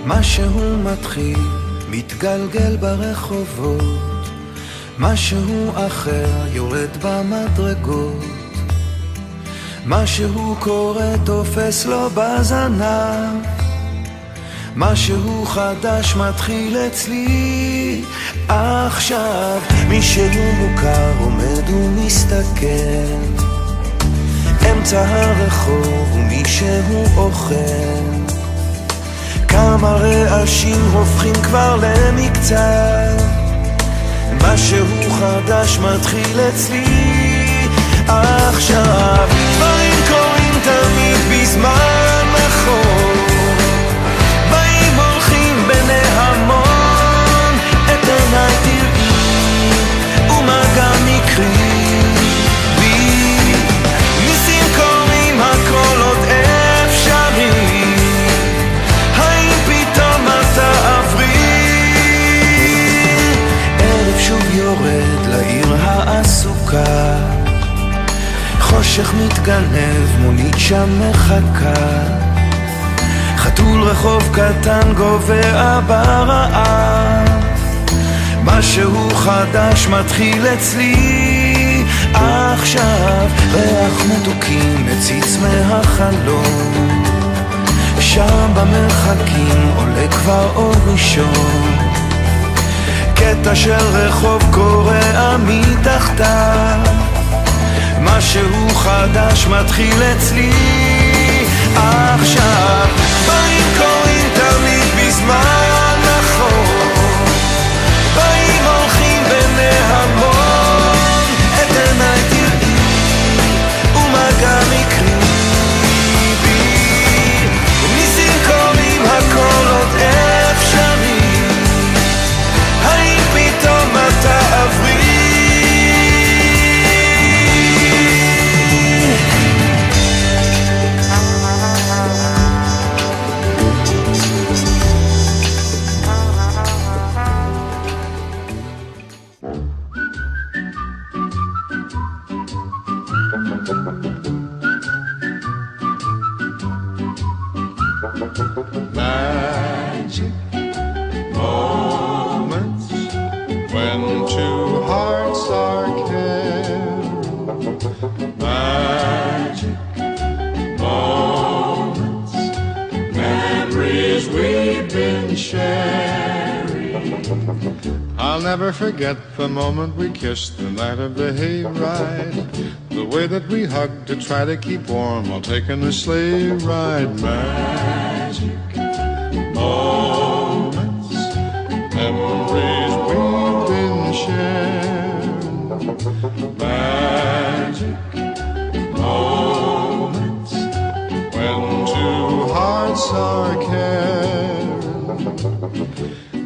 משהו מתחיל, מתגלגל ברחובות, משהו אחר יורד במדרגות, משהו קורה תופס לו בזנב, משהו חדש מתחיל אצלי עכשיו. מישהו מוכר עומד ומסתכל אמצע הרחוב ומישהו אוכל, כמה רעשים הופכים כבר למקצת, משהו חדש מתחיל אצלי עכשיו. דברים קורים תמיד בזמן נכון, באים הולכים בני המון, את עיניי תראי ומה גם יקרי בי, ניסים קורים הכל עוד אפשרי, האם פתאום את תעברי? ערב שוב יורד לעיר העסוקה, חושך מתגנב, מונית שם מחכה, חתול רחוב קטן גובע ברעב, משהו חדש מתחיל אצלי עכשיו. ריח מתוקים מציץ מהחלום, שם במרחקים עולה כבר אור ראשון, קטע של רחוב קורע מתחתיו, משהו חדש מתחיל אצלי עכשיו. באים קוראים תמיד בזמן נכון, באים הולכים בני המון, את עיניי תראי ומה גם יקרי בי, ניסים קוראים הכל עוד אפשרי, האם פתאום את תעברי? Magic moments when two hearts are caring. Magic moments, memories we've been sharing. I'll never forget the moment we kissed the night of the hayride, the way that we hugged to try to keep warm while taking a sleigh ride. Magic moments, memories we've been sharing. Magic moments when two hearts are caring.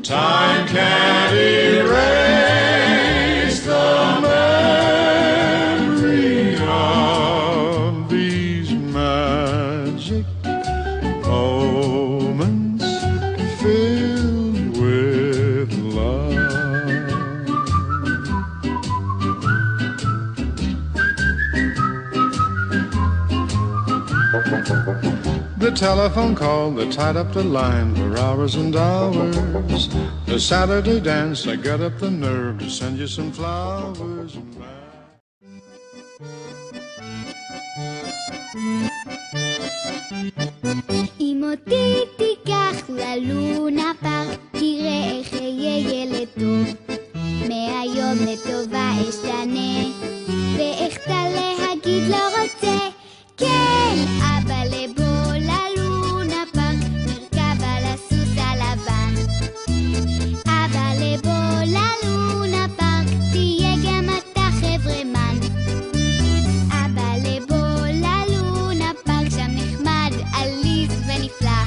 Time can't erase the memory of these magic moments filled with love. The telephone call that tied up the line for hours and hours, the Saturday dance that got up the nerve to send you some flowers. אם אותי תיקח ללונה פארק, תראה איך אהיה ילד טוב, מהיום לטובה אשתנה, ואיכתה להגיד לא רוצה. כן, אבא לבוא ללונה פארק, נרכב על הסוס הלבן. אבא לבוא ללונה פארק, תהיה גם אתה חברמן. אבא לבוא ללונה פארק, שם נחמד, עליז ונפלא.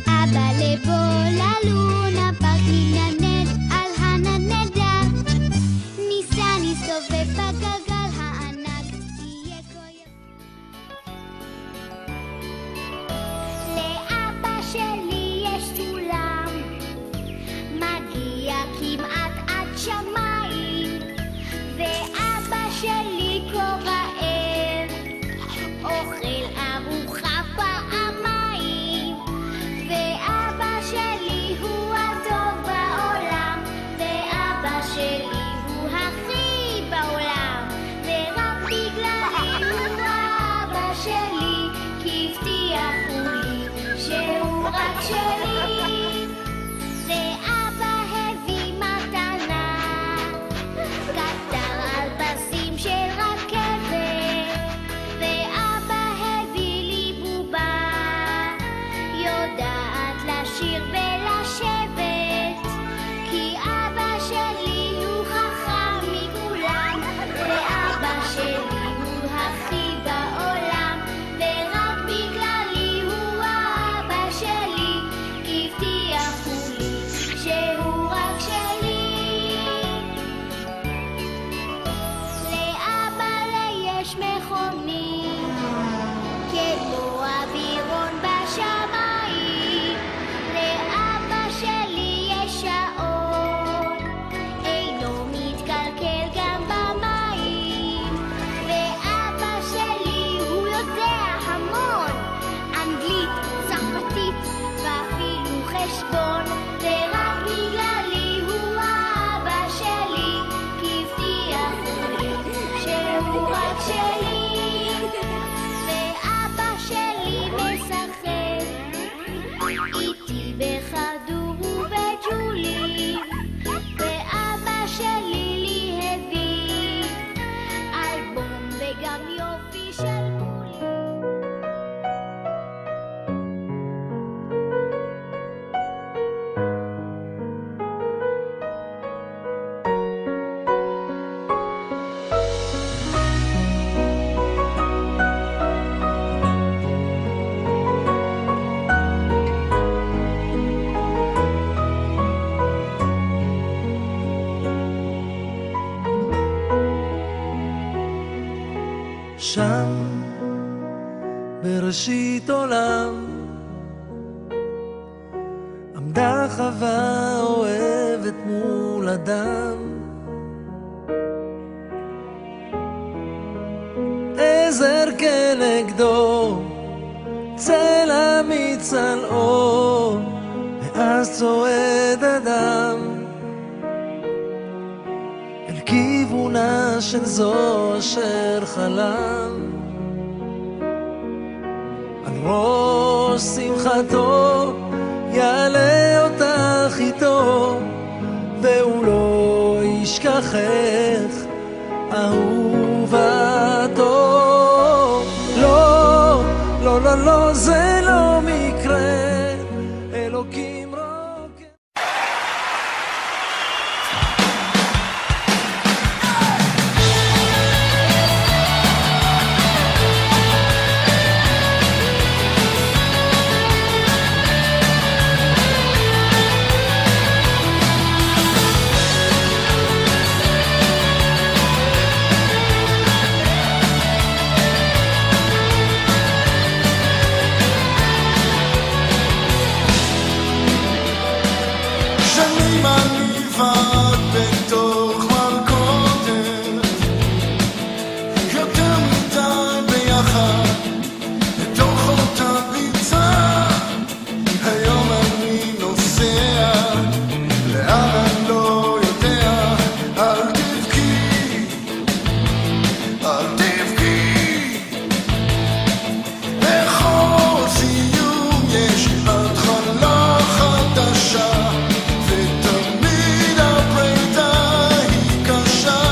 אבא לבוא ללונה פארק, ננד על הנדנדה, ניסה נסתובב בגלגל הענק, תהיה כה לאבא שלי יש סולם, מגיע כמעט עד שמיים, ואבא שלי כה רעב, אוכל ארוחה פעמיים, ואבא לשיר ולשבת, כי אבא שלי הוא חכם מכולם, ואבא שלי הוא הכי בעולם, ורק בגללי הוא אבא שלי, הבטיחו לי שהוא רק שלי. לאבא לי יש מכונית כמו אווירון בשמיים, לאבא שלי יש שעון אינו מתקלקל גם במים, ואבא שלי הוא יודע המון אנגלית, צרפתית ואפילו חשבון, ורק בגללי הוא אבא שלי, כי הבטיחו לי שהוא רק שלי. ואבא שלי משחק איתי בכדור ובג'ולים, ואבא שלי לי הביא אלבום וגם יופי של בולים. שם בראשית עולם עמדה חווה אוהבת מול אדם, עזר כנגדו צל אמיץ על אור, ואז צועד אדם אל כיוונה של זו אשר חלם, על ראש שמחתו יעלה אותך איתו, והוא לא ישכחך אהובתו. לא, לא, לא, לא, זה לא מקרה, אלוקים רוקד. שנים אני לבד בתוך מלכודת, יותר מדי ביחד בתוך אותה ביצה. היום אני נוסע לאן אני לא יודע, אל תבכי, אל תבכי, בכל סיום יש התחלה חדשה, ותמיד הפרידה היא קשה.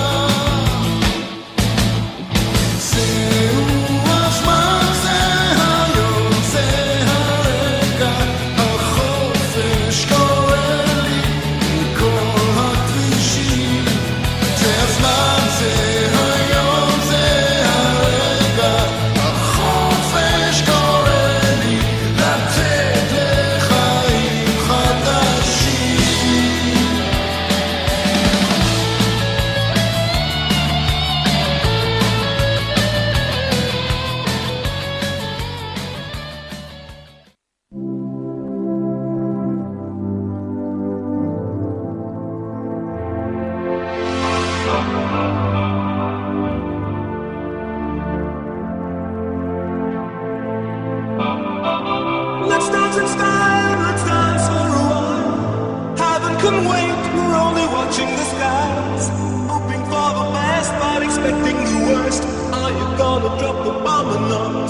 זהו הזמן, זה היום, זה הרגע, החופש קורא לי מכל הכבישים. זה הזמן, זה היום, זה הרגע, החופש קורא לי לצאת לחיים חדשים. Let's dance in style, let's dance for a while. Heaven can wait, we're only watching the skies, hoping for the best but expecting the worst. Are you gonna drop the bomb or not?